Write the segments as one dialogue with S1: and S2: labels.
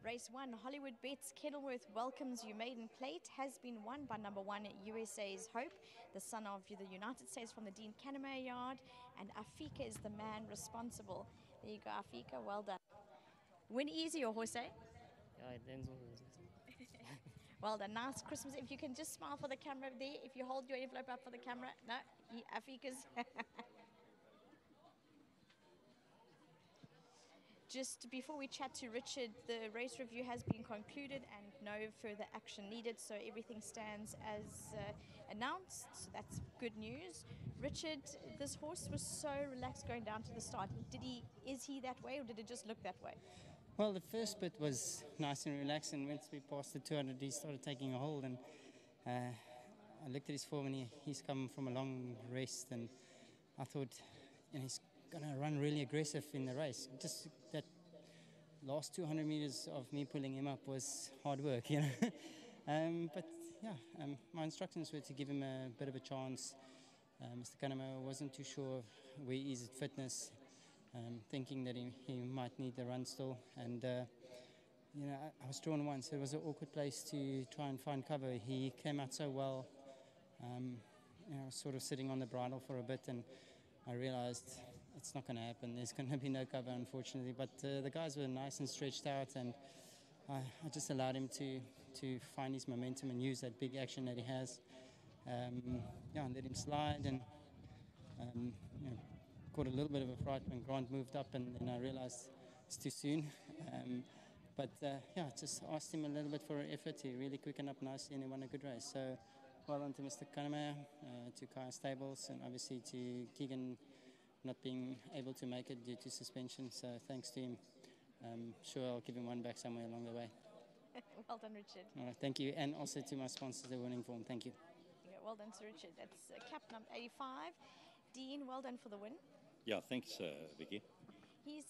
S1: Race 1, Hollywoodbets Kenilworth welcomes you. Maiden Plate has been won by number 1, USA's Hope, the son of the United States from the Dean Canterbury yard, and Afika is the man responsible. There you go, Afika, well done. Win easy, or Jose?
S2: Yeah, it ends all.
S1: Well done, nice Christmas. If you can just smile for the camera there, if you hold your envelope up for the camera. No, Afika's. Just before we chat to Richard, the race review has been concluded and no further action needed, so everything stands as announced. So that's good news. Richard, this horse was so relaxed going down to the start. Is he that way, or did it just look that way?
S3: Well, the first bit was nice and relaxed, and once we passed the 200, he started taking a hold, and I looked at his form, and he's come from a long rest, and I thought, he's going to run really aggressive in the race. Just that last 200 meters of me pulling him up was hard work, but yeah, my instructions were to give him a bit of a chance. Mr. Kanama wasn't too sure where he is at fitness, thinking that he might need the run still, and I was drawn once. It was an awkward place to try and find cover. He came out so well. I was sort of sitting on the bridle for a bit, and I realized it's not going to happen. There's going to be no cover, unfortunately. But the guys were nice and stretched out, and I just allowed him to find his momentum and use that big action that he has. And let him slide, and caught a little bit of a fright when Grant moved up, and then I realized it's too soon. Just asked him a little bit for an effort. He really quickened up nicely, and he won a good race. So well done to Mr. Kanama, to Kaya Stables, and obviously to Keegan not being able to make it due to suspension. So thanks to him. Sure, I'll give him one back somewhere along the way.
S1: Well done, Richard.
S3: All right, thank you. And also to my sponsors, the winning form. Thank you.
S1: Yeah, well done to Richard. That's cap number 85. Dean, well done for the win.
S4: Yeah, thanks, Vicky.
S1: He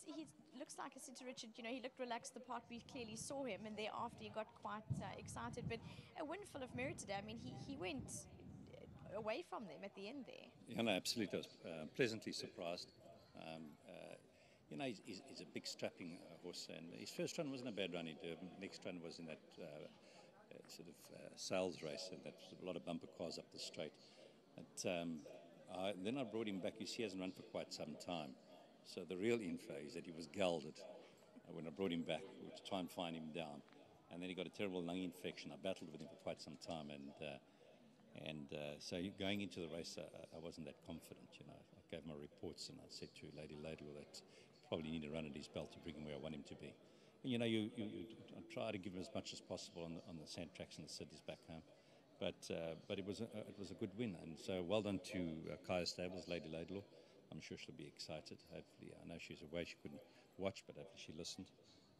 S1: looks like, I said to Richard, he looked relaxed the part we clearly saw him, and thereafter he got quite excited. But a win full of merit today. I mean, he went away from them at the end there.
S4: Yeah, no, absolutely. I was pleasantly surprised. He's a big strapping horse, and his first run wasn't a bad run in Durban. Next run was in that sales race, and that was a lot of bumper cars up the straight. But then I brought him back. You see, he hasn't run for quite some time. So the real info is that he was gelded when I brought him back, to try and find him down. And then he got a terrible lung infection. I battled with him for quite some time, so going into the race, I wasn't that confident. I gave my reports, and I said to Lady Ladle that probably need to run at his belt to bring him where I want him to be. And you try to give him as much as possible on the sand tracks and the cities back home. But it was a good win, and so well done to Kaya Stables, Lady Ladle. I'm sure she'll be excited. Hopefully, I know she's away, she couldn't watch, but hopefully she listened.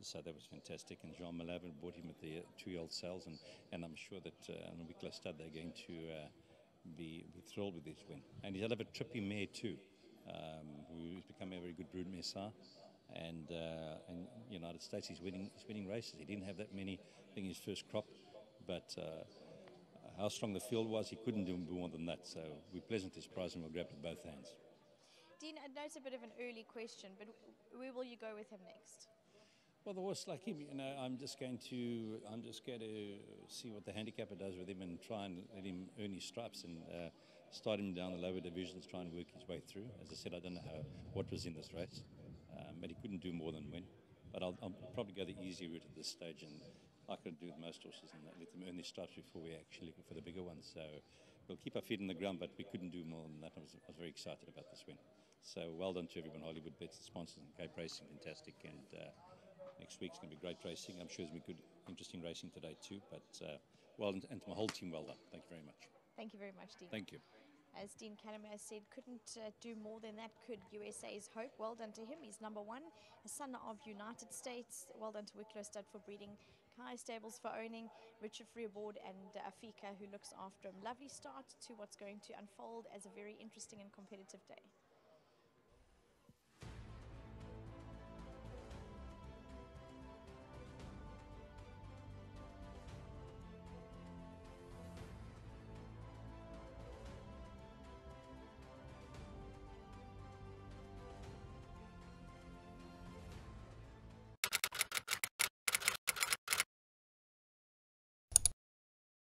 S4: So that was fantastic. And Jean Malavin brought him at the 2-year-old sales, and I'm sure that on Wicklow Stud they're going to be thrilled with this win. And he's had a trippy mare too, who's become a very good broodmare sire. And United States, he's winning races. He didn't have that many, I think, his first crop, but how strong the field was, he couldn't do more than that. So we're pleasantly surprised, and we'll grab it with both hands.
S1: Dean, I know it's a bit of an early question, but where will you go with him next?
S4: Well, the horse like him, I'm just going to see what the handicapper does with him and try and let him earn his stripes and start him down the lower divisions, try and work his way through. As I said, I don't know what was in this race, but he couldn't do more than win. But I'll probably go the easy route at this stage, and like I do with most horses, and let them earn their stripes before we actually look for the bigger ones. So we'll keep our feet on the ground, but we couldn't do more than that. I was very excited about this win. So well done to everyone, Hollywoodbets, the sponsors, and Cape Racing, fantastic. And next week's going to be great racing. I'm sure there's going to be good, interesting racing today too. But well done, and to my whole team, well done. Thank you very much.
S1: Thank you very much, Dean.
S4: Thank you.
S1: As Dean Canterbury said, couldn't do more than that, could USA's Hope. Well done to him. He's number 1, a son of United States. Well done to Wicklow Stud for breeding, Kaya Stables for owning, Richard Freeboard, and Afika, who looks after him. Lovely start to what's going to unfold as a very interesting and competitive day.